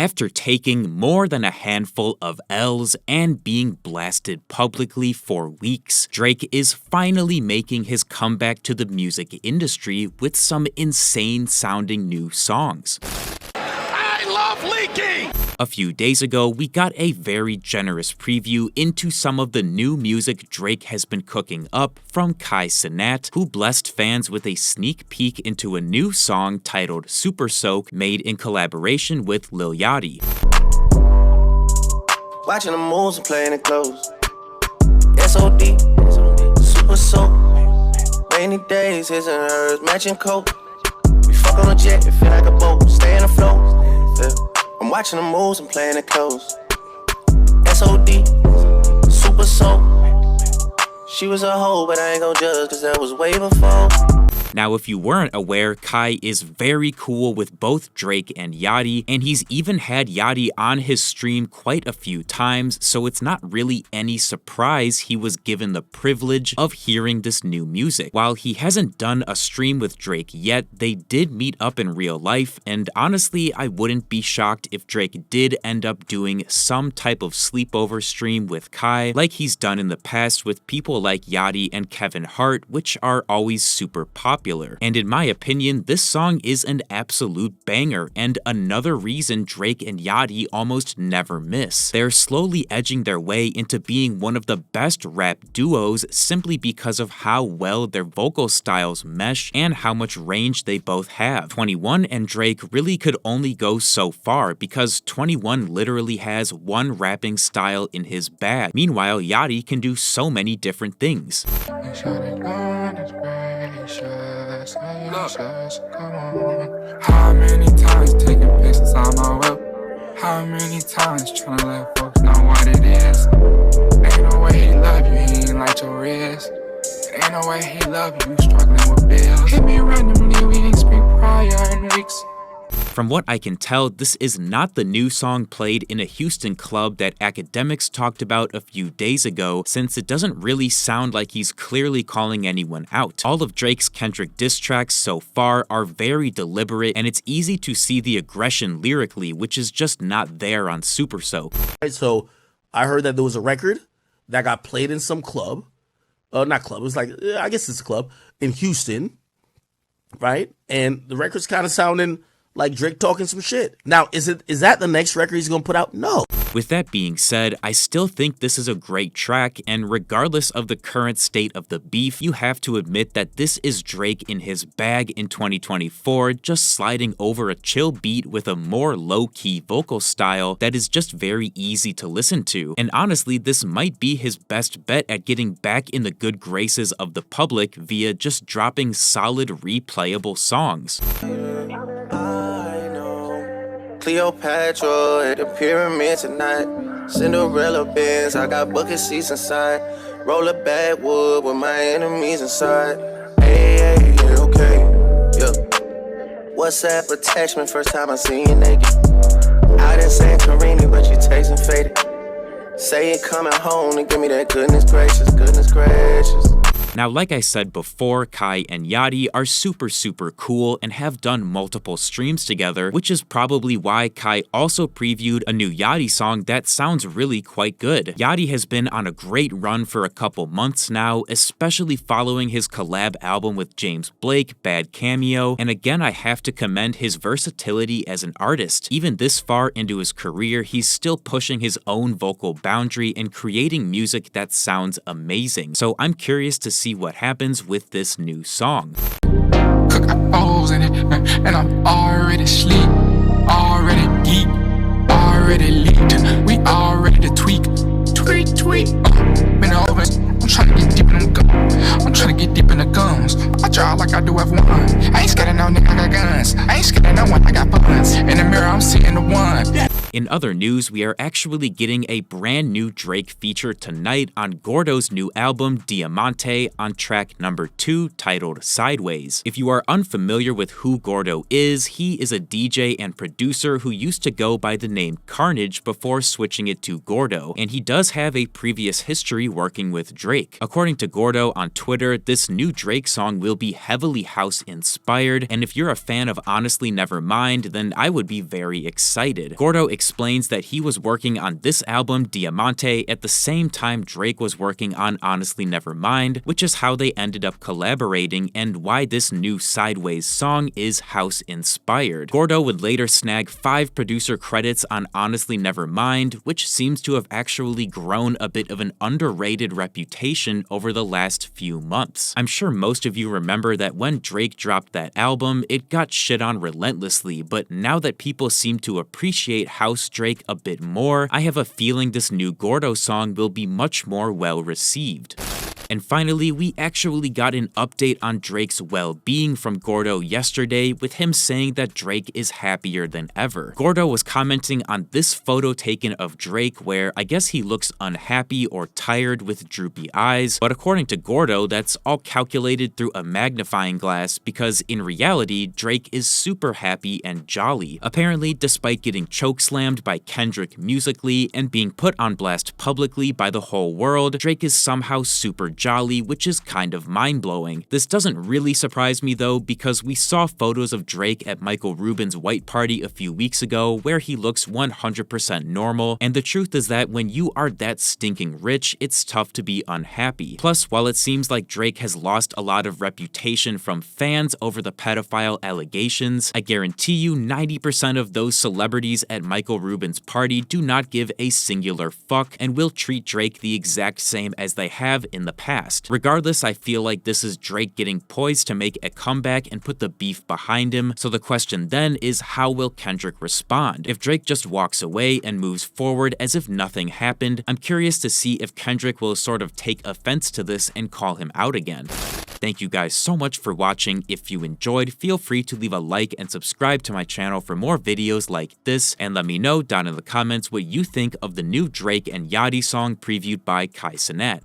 After taking more than a handful of L's and being blasted publicly for weeks, Drake is finally making his comeback to the music industry with some insane-sounding new songs. I love leaky! A few days ago, we got a very generous preview into some of the new music Drake has been cooking up from Kai Cenat, who blessed fans with a sneak peek into a new song titled Super Soak, made in collaboration with Lil Yachty. Watching the moves and playing it close. SOD, Super Soak. Rainy days, his and hers, matching coat. We fuck on a jet, it feel like a boat, stay in the flow. Yeah. I'm watching the moves and playing it close. SOD, Super Soak. She was a hoe, but I ain't gon' judge, cause that was way before. Now, if you weren't aware, Kai is very cool with both Drake and Yachty, and he's even had Yachty on his stream quite a few times, so it's not really any surprise he was given the privilege of hearing this new music. While he hasn't done a stream with Drake yet, they did meet up in real life, and honestly, I wouldn't be shocked if Drake did end up doing some type of sleepover stream with Kai, like he's done in the past with people like Yachty and Kevin Hart, which are always super popular. And in my opinion, this song is an absolute banger, and another reason Drake and Yachty almost never miss. They're slowly edging their way into being one of the best rap duos simply because of how well their vocal styles mesh and how much range they both have. 21 and Drake really could only go so far because 21 literally has one rapping style in his bag. Meanwhile, Yachty can do so many different things. Look. How many times taking pictures on my whip? How many times trying to let folks know what it is? Ain't no way he love you, he ain't like your wrist. Ain't no way he love you, struggling with bills. Hit me randomly, we ain't speak prior in weeks. From what I can tell, this is not the new song played in a Houston club that academics talked about a few days ago, since it doesn't really sound like he's clearly calling anyone out. All of Drake's Kendrick diss tracks so far are very deliberate, and it's easy to see the aggression lyrically, which is just not there on Super Soak. So I heard that there was a record that got played in some club. Not club, it was like, I guess it's a club, in Houston, right? And the record's kind of sounding like Drake talking some shit. Now, is that the next record he's gonna put out? No. With that being said, I still think this is a great track, and regardless of the current state of the beef, you have to admit that this is Drake in his bag in 2024, just sliding over a chill beat with a more low-key vocal style that is just very easy to listen to. And honestly, this might be his best bet at getting back in the good graces of the public via just dropping solid replayable songs. Cleopatra at the pyramid tonight. Cinderella bands, I got bucket seats inside. Roll a backwood with my enemies inside. Hey, hey, yeah, okay, yeah. WhatsApp attachment, first time I seen you naked. Out in Santorini, but you tasting faded. Say you're coming home and give me that goodness gracious, goodness gracious. Now, like I said before, Kai and Yachty are super cool and have done multiple streams together, which is probably why Kai also previewed a new Yachty song that sounds really quite good. Yachty has been on a great run for a couple months now, especially following his collab album with James Blake, Bad Cameo, and again, I have to commend his versatility as an artist. Even this far into his career, he's still pushing his own vocal boundary and creating music that sounds amazing. So I'm curious to see what happens with this new song. Cook holes in it, and I'm already sleep, already geek, already leaked. We all ready to tweak. Been over. I'm trying to get deep in them gums. I'm trying to get deep in the gums. I draw like I do F1. I ain't scared of no nigga, I got guns. I ain't scared of no one, I got buns. In the mirror, I'm seeing the one. In other news, we are actually getting a brand new Drake feature tonight on Gordo's new album Diamante on track number 2 titled Sideways. If you are unfamiliar with who Gordo is, he is a DJ and producer who used to go by the name Carnage before switching it to Gordo, and he does have a previous history working with Drake. According to Gordo on Twitter, this new Drake song will be heavily house inspired, and if you're a fan of Honestly Nevermind, then I would be very excited. Gordo explains that he was working on this album Diamante at the same time Drake was working on Honestly Nevermind, which is how they ended up collaborating and why this new Sideways song is house inspired. Gordo would later snag 5 producer credits on Honestly Nevermind, which seems to have actually grown a bit of an underrated reputation over the last few months. I'm sure most of you remember that when Drake dropped that album, it got shit on relentlessly, but now that people seem to appreciate house Drake a bit more, I have a feeling this new Gordo song will be much more well received. And finally, we actually got an update on Drake's well-being from Gordo yesterday, with him saying that Drake is happier than ever. Gordo was commenting on this photo taken of Drake where I guess he looks unhappy or tired with droopy eyes, but according to Gordo, that's all calculated through a magnifying glass because in reality, Drake is super happy and jolly. Apparently, despite getting chokeslammed by Kendrick musically and being put on blast publicly by the whole world, Drake is somehow super jolly, which is kind of mind-blowing. This doesn't really surprise me though, because we saw photos of Drake at Michael Rubin's white party a few weeks ago where he looks 100% normal, and the truth is that when you are that stinking rich, it's tough to be unhappy. Plus, while it seems like Drake has lost a lot of reputation from fans over the pedophile allegations, I guarantee you 90% of those celebrities at Michael Rubin's party do not give a singular fuck and will treat Drake the exact same as they have in the past. Regardless, I feel like this is Drake getting poised to make a comeback and put the beef behind him, so the question then is how will Kendrick respond? If Drake just walks away and moves forward as if nothing happened, I'm curious to see if Kendrick will sort of take offense to this and call him out again. Thank you guys so much for watching. If you enjoyed, feel free to leave a like and subscribe to my channel for more videos like this, and let me know down in the comments what you think of the new Drake and Yachty song previewed by Kai Cenat.